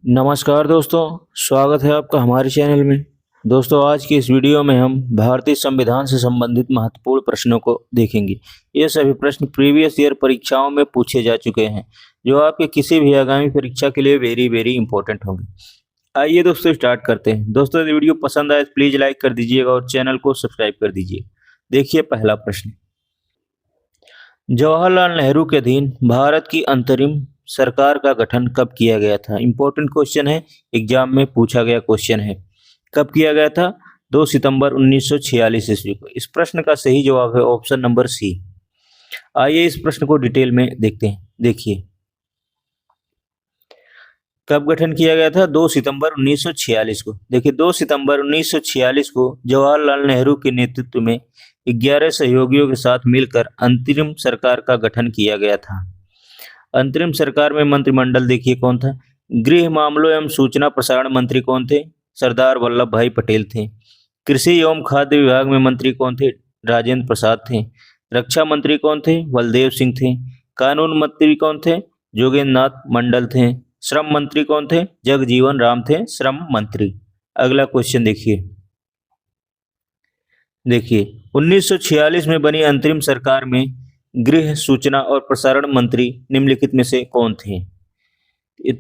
नमस्कार दोस्तों, स्वागत है आपका हमारे चैनल में। दोस्तों, आज की इस वीडियो में हम भारतीय संविधान से संबंधित महत्वपूर्ण प्रश्नों को देखेंगे। ये सभी प्रश्न प्रीवियस ईयर परीक्षाओं में पूछे जा चुके हैं, जो आपके किसी भी आगामी परीक्षा के लिए वेरी वेरी इंपॉर्टेंट होंगे। आइए दोस्तों, स्टार्ट करते हैं। दोस्तों, यदि वीडियो पसंद आए तो प्लीज लाइक कर दीजिएगा और चैनल को सब्सक्राइब कर दीजिए। देखिए पहला प्रश्न, जवाहरलाल नेहरू के अधीन भारत की अंतरिम सरकार का गठन कब किया गया था? इंपॉर्टेंट क्वेश्चन है, एग्जाम में पूछा गया क्वेश्चन है। कब किया गया था? 2 सितंबर 1946 ईस्वी को। इस प्रश्न का सही जवाब है ऑप्शन नंबर सी। आइए इस प्रश्न को डिटेल में देखते हैं। देखिए, कब गठन किया गया था? 2 सितंबर 1946 को। देखिए, 2 सितंबर 1946 को जवाहरलाल नेहरू के नेतृत्व में 11 सहयोगियों के साथ मिलकर अंतरिम सरकार का गठन किया गया था। अंतरिम सरकार में मंत्रिमंडल देखिए कौन था। गृह मामलों एवं सूचना प्रसारण मंत्री कौन थे? सरदार वल्लभ भाई पटेल थे। कृषि एवं खाद्य विभाग में मंत्री कौन थे? राजेंद्र प्रसाद थे। रक्षा मंत्री कौन थे? बलदेव सिंह थे। कानून मंत्री कौन थे? जोगेंद्र नाथ मंडल थे। श्रम मंत्री कौन थे? जगजीवन राम थे श्रम मंत्री। अगला क्वेश्चन देखिए। 1946 में बनी अंतरिम सरकार में गृह, सूचना और प्रसारण मंत्री निम्नलिखित में से कौन थे?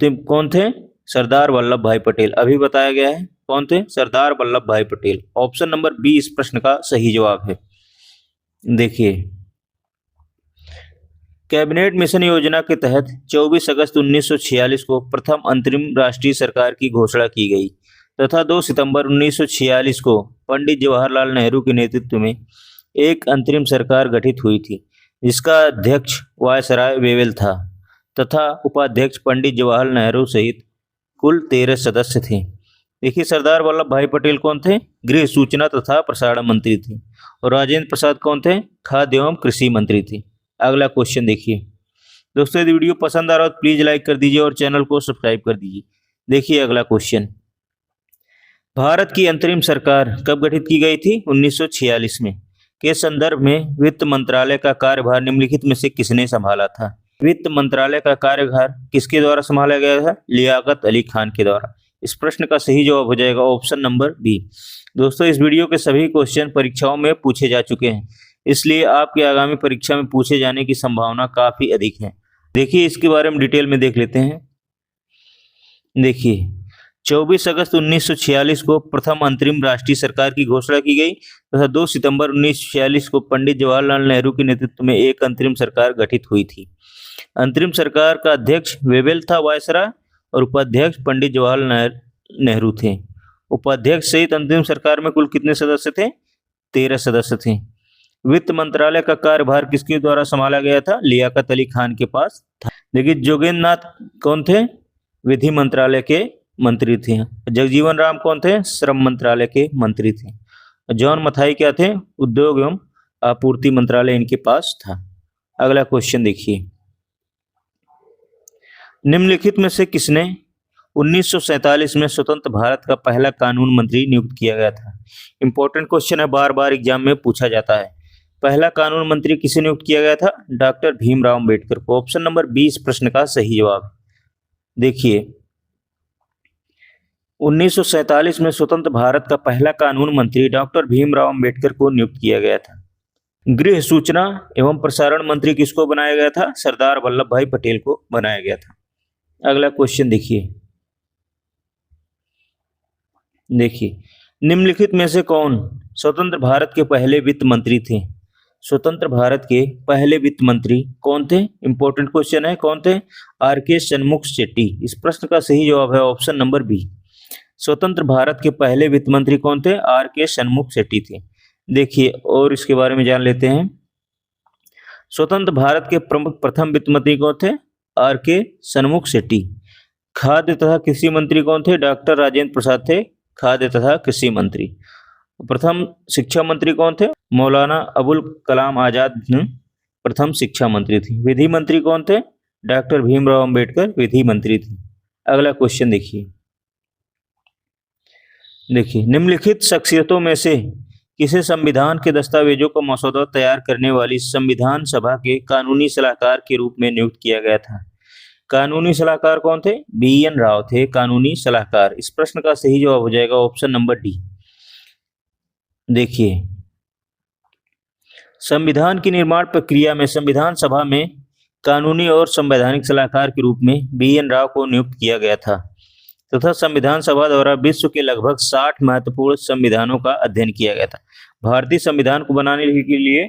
कौन थे? सरदार वल्लभ भाई पटेल। अभी बताया गया है कौन थे? सरदार वल्लभ भाई पटेल। ऑप्शन नंबर बी इस प्रश्न का सही जवाब है। देखिए, कैबिनेट मिशन योजना के तहत 24 अगस्त 1946 को प्रथम अंतरिम राष्ट्रीय सरकार की घोषणा की गई तथा 2 सितंबर 1946 को पंडित जवाहरलाल नेहरू के नेतृत्व में एक अंतरिम सरकार गठित हुई थी, जिसका अध्यक्ष वायसराय वेवेल था तथा उपाध्यक्ष पंडित जवाहरलाल नेहरू सहित कुल 13 सदस्य थे। देखिए, सरदार वल्लभ भाई पटेल कौन थे? गृह, सूचना तथा प्रसारण मंत्री थे। और राजेंद्र प्रसाद कौन थे? खाद्य एवं कृषि मंत्री थे। अगला क्वेश्चन देखिए। दोस्तों, यदि वीडियो पसंद आ रहा हो तो प्लीज लाइक कर दीजिए और चैनल को सब्सक्राइब कर दीजिए। देखिए अगला क्वेश्चन, भारत की अंतरिम सरकार कब गठित की गई थी? 1946 में। के संदर्भ में वित्त मंत्रालय का कार्यभार निम्नलिखित में से किसने संभाला था? वित्त मंत्रालय का कार्यभार किसके द्वारा संभाला गया था? लियाकत अली खान के द्वारा। इस प्रश्न का सही जवाब हो जाएगा ऑप्शन नंबर बी। दोस्तों, इस वीडियो के सभी क्वेश्चन परीक्षाओं में पूछे जा चुके हैं, इसलिए आपके आगामी परीक्षा में पूछे जाने की संभावना काफी अधिक है। देखिए, इसके बारे में डिटेल में देख लेते हैं। देखिए, 24 अगस्त 1946 को प्रथम अंतरिम राष्ट्रीय सरकार की घोषणा की गई तथा 2 सितंबर 1946 को पंडित जवाहरलाल नेहरू के नेतृत्व में एक अंतरिम सरकार गठित हुई थी। अंतरिम सरकार का अध्यक्ष वेवेल था वायसराय और उपाध्यक्ष पंडित जवाहरलाल नेहरू थे। उपाध्यक्ष सहित अंतरिम सरकार में कुल कितने सदस्य थे? 13 सदस्य थे। वित्त मंत्रालय का कार्यभार किसके द्वारा संभाला गया था? लियाकत अली खान के पास था। देखिए, जोगेंद्र नाथ कौन थे? विधि मंत्रालय के मंत्री थे। जगजीवन राम कौन थे? श्रम मंत्रालय के मंत्री थे। जॉन मथाई क्या थे? उद्योग एवं आपूर्ति मंत्रालय इनके पास था। अगला क्वेश्चन देखिए, निम्नलिखित में से किसने 1947 में स्वतंत्र भारत का पहला कानून मंत्री नियुक्त किया गया था? इंपॉर्टेंट क्वेश्चन है, बार बार एग्जाम में पूछा जाता है। पहला कानून मंत्री किसे नियुक्त किया गया था? डॉक्टर भीमराव अंबेडकर को। ऑप्शन नंबर 20 प्रश्न का सही जवाब। देखिए, 1947 में स्वतंत्र भारत का पहला कानून मंत्री डॉक्टर भीमराव अंबेडकर को नियुक्त किया गया था। गृह, सूचना एवं प्रसारण मंत्री किसको बनाया गया था? सरदार वल्लभ भाई पटेल को बनाया गया था। अगला क्वेश्चन देखिए। निम्नलिखित में से कौन स्वतंत्र भारत के पहले वित्त मंत्री थे? स्वतंत्र भारत के पहले वित्त मंत्री कौन थे? इंपॉर्टेंट क्वेश्चन है, कौन थे? आर.के. शनमुख शेट्टी। इस प्रश्न का सही जवाब है ऑप्शन नंबर बी। स्वतंत्र भारत के पहले वित्त मंत्री कौन थे? आर.के. शनमुख शेट्टी थे। देखिए, और इसके बारे में जान लेते हैं। स्वतंत्र भारत के प्रथम वित्त मंत्री कौन थे? आर.के. शनमुख शेट्टी। खाद्य तथा कृषि मंत्री कौन थे? डॉक्टर राजेंद्र प्रसाद थे, खाद्य तथा कृषि मंत्री। प्रथम शिक्षा मंत्री कौन थे? मौलाना अबुल कलाम आजाद प्रथम शिक्षा मंत्री थे। विधि मंत्री कौन थे? डॉक्टर भीमराव अंबेडकर विधि मंत्री थे। अगला क्वेश्चन देखिए। निम्नलिखित शख्सियतों में से किसे संविधान के दस्तावेजों का मसौदा तैयार करने वाली संविधान सभा के कानूनी सलाहकार के रूप में नियुक्त किया गया था? कानूनी सलाहकार कौन थे? BN राव थे कानूनी सलाहकार। इस प्रश्न का सही जवाब हो जाएगा ऑप्शन नंबर डी। देखिए, संविधान की निर्माण प्रक्रिया में संविधान सभा में कानूनी और संवैधानिक सलाहकार के रूप में BN राव को नियुक्त किया गया था तथा संविधान सभा द्वारा विश्व के लगभग 60 महत्वपूर्ण संविधानों का अध्ययन किया गया था। भारतीय संविधान को बनाने के लिए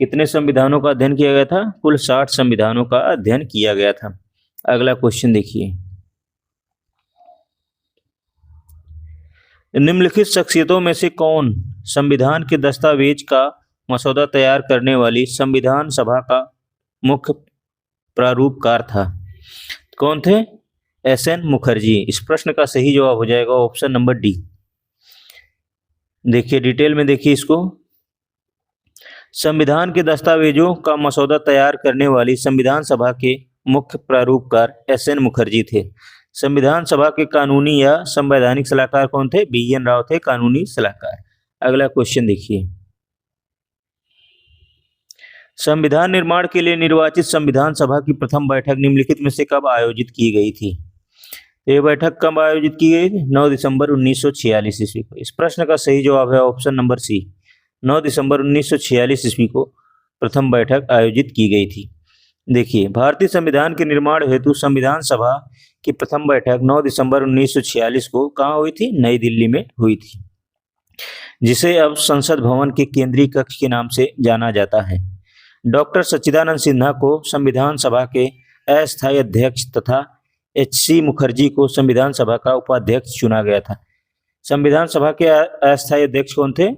कितने संविधानों का अध्ययन किया गया था? कुल 60 संविधानों का अध्ययन किया गया था। अगला क्वेश्चन देखिए, निम्नलिखित शख्सियतों में से कौन संविधान के दस्तावेज का मसौदा तैयार करने वाली संविधान सभा का मुख्य प्रारूपकार था? कौन थे? SN मुखर्जी। इस प्रश्न का सही जवाब हो जाएगा ऑप्शन नंबर डी। देखिए, डिटेल में देखिए इसको। संविधान के दस्तावेजों का मसौदा तैयार करने वाली संविधान सभा के मुख्य प्रारूपकार SN मुखर्जी थे। संविधान सभा के कानूनी या संवैधानिक सलाहकार कौन थे? BN राव थे कानूनी सलाहकार। अगला क्वेश्चन देखिए, संविधान निर्माण के लिए निर्वाचित संविधान सभा की प्रथम बैठक निम्नलिखित में से कब आयोजित की गई थी? ये बैठक कब आयोजित की गई थी? 9 दिसंबर 1946 ईस्वी को। इस प्रश्न का सही जवाब है ऑप्शन नंबर सी। 9 दिसंबर 1946 ईस्वी को प्रथम बैठक आयोजित की गई थी। देखिए, भारतीय संविधान के निर्माण हेतु संविधान सभा की प्रथम बैठक 9 दिसंबर 1946 को कहाँ हुई थी? नई दिल्ली में हुई थी, जिसे अब संसद भवन के केंद्रीय कक्ष के नाम से जाना जाता है। डॉक्टर सच्चिदानंद सिन्हा को संविधान सभा के अस्थायी अध्यक्ष तथा HC मुखर्जी को संविधान सभा का उपाध्यक्ष चुना गया था। संविधान सभा के अस्थायी अध्यक्ष कौन थे?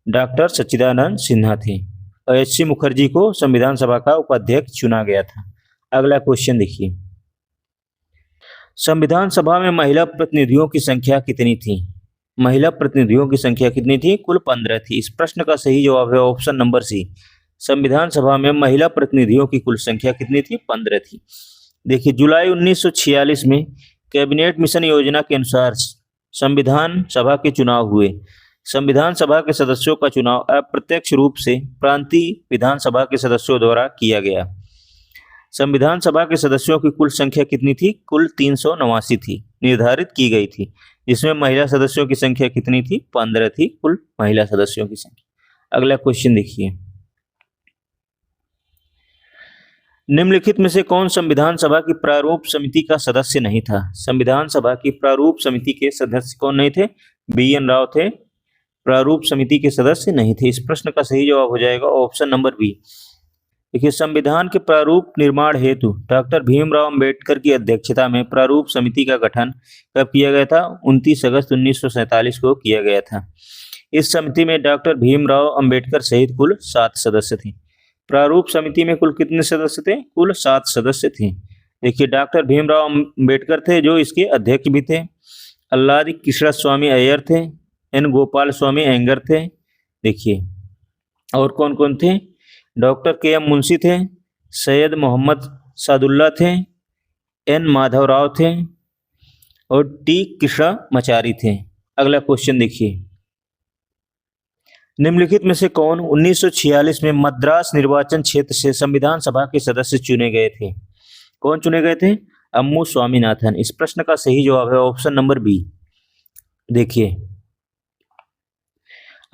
डॉक्टर सच्चिदानंद सिन्हा थे और HC मुखर्जी को संविधान सभा का उपाध्यक्ष चुना गया था। अगला क्वेश्चन देखिए, संविधान सभा में महिला प्रतिनिधियों की संख्या कितनी थी? महिला प्रतिनिधियों की संख्या कितनी थी? कुल 15 थी। इस प्रश्न का सही जवाब है ऑप्शन नंबर सी। संविधान सभा में महिला प्रतिनिधियों की कुल संख्या कितनी थी? 15 थी। देखिए, जुलाई 1946 में कैबिनेट मिशन योजना के अनुसार संविधान सभा के चुनाव हुए। संविधान सभा के सदस्यों का चुनाव अप्रत्यक्ष रूप से प्रांतीय विधानसभा के सदस्यों द्वारा किया गया। संविधान सभा के सदस्यों की कुल संख्या कितनी थी? कुल 389 थी, निर्धारित की गई थी, जिसमें महिला सदस्यों की संख्या कितनी थी? 15 थी कुल महिला सदस्यों की संख्या। अगला क्वेश्चन देखिए, निम्नलिखित में से कौन संविधान सभा की प्रारूप समिति का सदस्य नहीं था? संविधान सभा की प्रारूप समिति के सदस्य कौन नहीं थे? BN राव थे, प्रारूप समिति के सदस्य नहीं थे। इस प्रश्न का सही जवाब हो जाएगा ऑप्शन नंबर बी। देखिए, संविधान के प्रारूप निर्माण हेतु डॉक्टर भीमराव अंबेडकर की अध्यक्षता में प्रारूप समिति का गठन कब किया गया था? 29 अगस्त 1947 को किया गया था। इस समिति में डॉक्टर भीमराव अंबेडकर सहित कुल 7 सदस्य थे। प्रारूप समिति में कुल कितने सदस्य थे? कुल 7 सदस्य थे। देखिए, डॉक्टर भीमराव अंबेडकर थे जो इसके अध्यक्ष भी थे, अल्लादी कृष्ण स्वामी अय्यर थे, N गोपाल स्वामी अयंगर थे। देखिए, और कौन कौन थे? डॉक्टर KM मुंशी थे, सैयद मोहम्मद सादुल्ला थे, N माधवराव थे और T कृष्णमाचारी थे। अगला क्वेश्चन देखिए, निम्नलिखित में से कौन 1946 में मद्रास निर्वाचन क्षेत्र से संविधान सभा के सदस्य चुने गए थे? कौन चुने गए थे? अम्मू स्वामीनाथन। इस प्रश्न का सही जवाब है ऑप्शन नंबर बी। देखिए,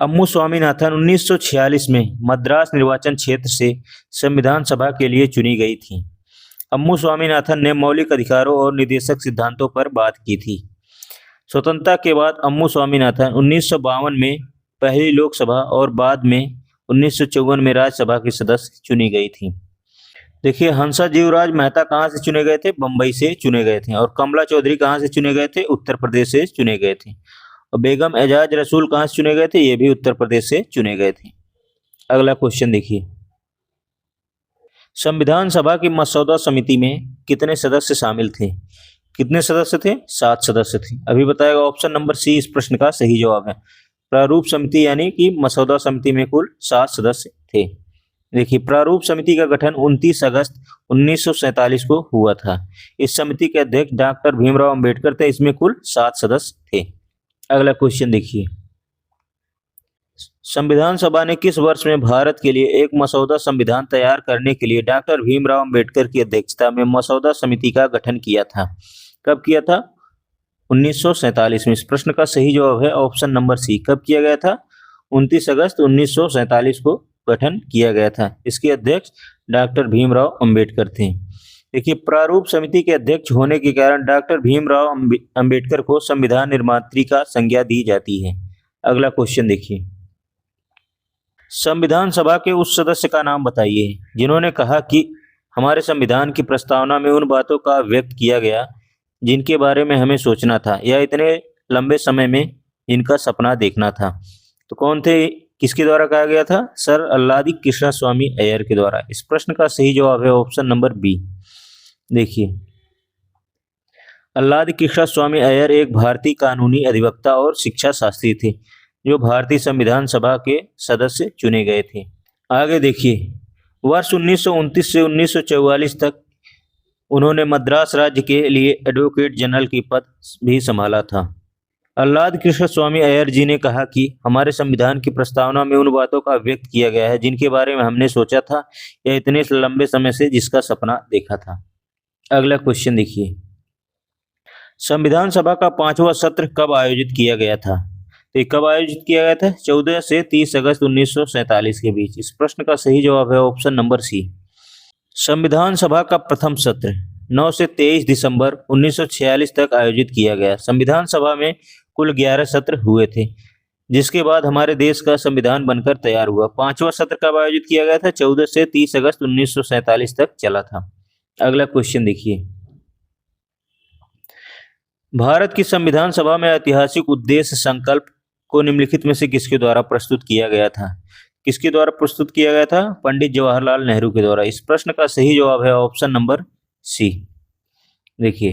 अम्मू स्वामीनाथन 1946 में मद्रास निर्वाचन क्षेत्र से संविधान सभा के लिए चुनी गई थी। अम्मू स्वामीनाथन ने मौलिक अधिकारों और निर्देशक सिद्धांतों पर बात की थी। स्वतंत्रता के बाद अम्मू स्वामीनाथन 1952 में पहली लोकसभा और बाद में 1954 में राज्यसभा के सदस्य चुनी गई थी। देखिए, हंसा जीवराज मेहता कहाँ से चुने गए थे? बम्बई से चुने गए थे। और कमला चौधरी कहाँ से चुने गए थे? उत्तर प्रदेश से चुने गए थे। और बेगम एजाज रसूल कहाँ से चुने गए थे? ये भी उत्तर प्रदेश से चुने गए थे। अगला क्वेश्चन देखिए, संविधान सभा की मसौदा समिति में कितने सदस्य शामिल थे? कितने सदस्य थे? 7 सदस्य थे। अभी बताएगा ऑप्शन नंबर सी इस प्रश्न का सही जवाब है। प्रारूप समिति यानी कि मसौदा समिति में कुल 7 सदस्य थे। देखिए, प्रारूप समिति का गठन 29 अगस्त 1947 को हुआ था। इस समिति के अध्यक्ष डॉक्टर भीमराव अंबेडकर थे। इसमें कुल 7 सदस्य थे। अगला क्वेश्चन देखिए, संविधान सभा ने किस वर्ष में भारत के लिए एक मसौदा संविधान तैयार करने के लिए डॉक्टर भीमराव अंबेडकर की अध्यक्षता में मसौदा समिति का गठन किया था? कब किया था? 1947 में। इस प्रश्न का सही जवाब है ऑप्शन नंबर सी। कब किया गया था? 29 अगस्त 1947 को गठन किया गया था। इसके अध्यक्ष डॉक्टर भीमराव अंबेडकर थे। देखिए, प्रारूप समिति के अध्यक्ष होने के कारण डॉक्टर भीमराव अंबेडकर को संविधान निर्मात्री का संज्ञा दी जाती है। अगला क्वेश्चन देखिए, संविधान सभा के उस सदस्य का नाम बताइए जिन्होंने कहा कि हमारे संविधान की प्रस्तावना में उन बातों का व्यक्त किया गया जिनके बारे में हमें सोचना था या इतने लंबे समय में इनका सपना देखना था। तो कौन थे? किसके द्वारा कहा गया था? सर अल्लादी कृष्णा स्वामी अय्यर के द्वारा। इस प्रश्न का सही जवाब है ऑप्शन नंबर बी। देखिए, अल्लादी कृष्णा स्वामी अय्यर एक भारतीय कानूनी अधिवक्ता और शिक्षा शास्त्री थे जो भारतीय संविधान सभा के सदस्य चुने गए थे। आगे देखिए, वर्ष 1929 से 1944 तक उन्होंने मद्रास राज्य के लिए एडवोकेट जनरल की पद भी संभाला था। अल्लाद कृष्ण स्वामी अय्यर जी ने कहा कि हमारे संविधान की प्रस्तावना में उन बातों का व्यक्त किया गया है जिनके बारे में हमने सोचा था या इतने लंबे समय से जिसका सपना देखा था। अगला क्वेश्चन देखिए, संविधान सभा का 5वां सत्र कब आयोजित किया गया था? तो कब आयोजित किया गया था? 14 से 30 अगस्त 1947 के बीच। इस प्रश्न का सही जवाब है ऑप्शन नंबर सी। संविधान सभा का प्रथम सत्र 9 से 23 दिसंबर 1946 तक आयोजित किया गया। संविधान सभा में कुल 11 सत्र हुए थे जिसके बाद हमारे देश का संविधान बनकर तैयार हुआ। 5वां सत्र कब आयोजित किया गया था? 14 से 30 अगस्त 1947 तक चला था। अगला क्वेश्चन देखिए, भारत की संविधान सभा में ऐतिहासिक उद्देश्य संकल्प को निम्नलिखित में से किसके द्वारा प्रस्तुत किया गया था? किसके द्वारा प्रस्तुत किया गया था? पंडित जवाहरलाल नेहरू के द्वारा। इस प्रश्न का सही जवाब है ऑप्शन नंबर सी। देखिए,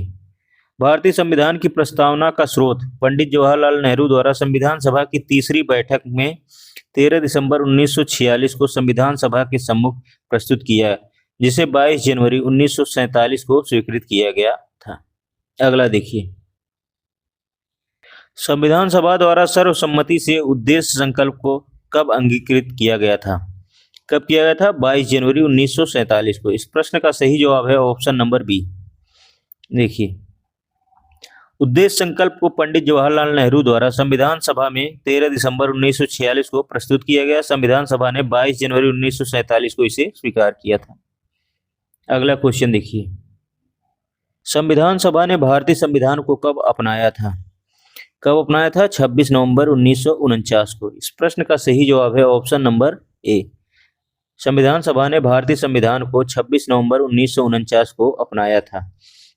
भारतीय संविधान की प्रस्तावना का स्रोत पंडित जवाहरलाल नेहरू द्वारा संविधान सभा की तीसरी बैठक में 13 दिसंबर 1946 को संविधान सभा के सम्मुख प्रस्तुत किया, जिसे 22 जनवरी 1947 को स्वीकृत किया गया था। अगला देखिए, संविधान सभा द्वारा सर्वसम्मति से उद्देश्य संकल्प को कब अंगीकृत किया गया था? कब किया गया था? 22 जनवरी 1947 को। इस प्रश्न का सही जवाब है ऑप्शन नंबर बी। देखिए, उद्देश्य संकल्प को पंडित जवाहरलाल नेहरू द्वारा संविधान सभा में 13 दिसंबर 1946 को प्रस्तुत किया गया। संविधान सभा ने 22 जनवरी 1947 को इसे स्वीकार किया था। अगला क्वेश्चन देखिए, संविधान सभा ने भारतीय संविधान को कब अपनाया था? कब अपनाया था? 26 नवंबर 1949 को। इस प्रश्न का सही जवाब है ऑप्शन नंबर ए। संविधान सभा ने भारतीय संविधान को 26 नवंबर 1949 को अपनाया था।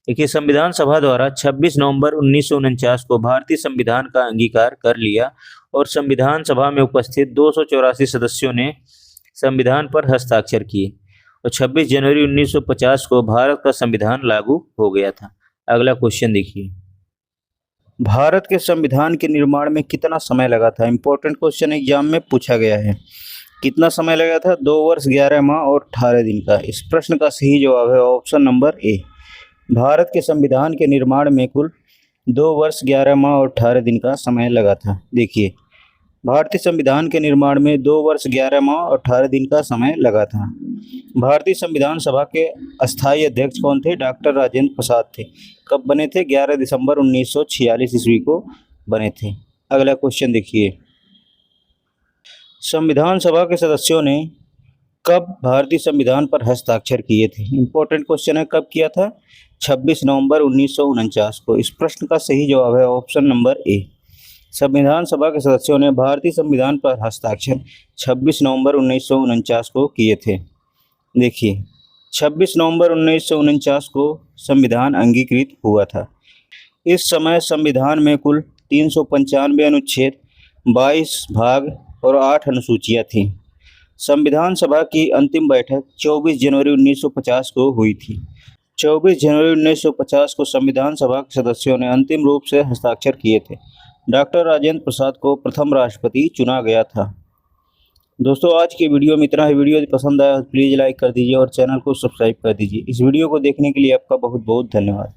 देखिए, संविधान सभा द्वारा 26 नवंबर 1949 को भारतीय संविधान का अंगीकार कर लिया और संविधान सभा में उपस्थित 284 सदस्यों ने संविधान पर हस्ताक्षर किए और 26 जनवरी 1950 को भारत का संविधान लागू हो गया था। अगला क्वेश्चन देखिए, भारत के संविधान के निर्माण में कितना समय लगा था? इंपॉर्टेंट क्वेश्चन एग्जाम में पूछा गया है। कितना समय लगा था? 2 वर्ष 11 माह और 18 दिन का। इस प्रश्न का सही जवाब है ऑप्शन नंबर ए। भारत के संविधान के निर्माण में कुल 2 वर्ष 11 माह और 18 दिन का समय लगा था। देखिए, भारतीय संविधान के निर्माण में 2 वर्ष 11 माह और 18 दिन का समय लगा था। भारतीय संविधान सभा के अस्थायी अध्यक्ष कौन थे? डॉक्टर राजेंद्र प्रसाद थे। कब बने थे? 11 दिसंबर 1946 ईस्वी को बने थे। अगला क्वेश्चन देखिए, संविधान सभा के सदस्यों ने कब भारतीय संविधान पर हस्ताक्षर किए थे? इंपॉर्टेंट क्वेश्चन है, कब किया था? 26 नवंबर 1949 को। इस प्रश्न का सही जवाब है ऑप्शन नंबर ए। संविधान सभा के सदस्यों ने भारतीय संविधान पर हस्ताक्षर 26 नवंबर 1949 को किए थे। देखिए, 26 नवंबर 1949 को संविधान अंगीकृत हुआ था। इस समय संविधान में कुल 395 अनुच्छेद, 22 भाग और 8 अनुसूचियाँ थीं। संविधान सभा की अंतिम बैठक 24 जनवरी 1950 को हुई थी। 24 जनवरी 1950 को संविधान सभा के सदस्यों ने अंतिम रूप से हस्ताक्षर किए थे। डॉक्टर राजेंद्र प्रसाद को प्रथम राष्ट्रपति चुना गया था। दोस्तों, आज की वीडियो में इतना ही। वीडियो यदि पसंद आया तो प्लीज़ लाइक कर दीजिए और चैनल को सब्सक्राइब कर दीजिए। इस वीडियो को देखने के लिए आपका बहुत बहुत धन्यवाद।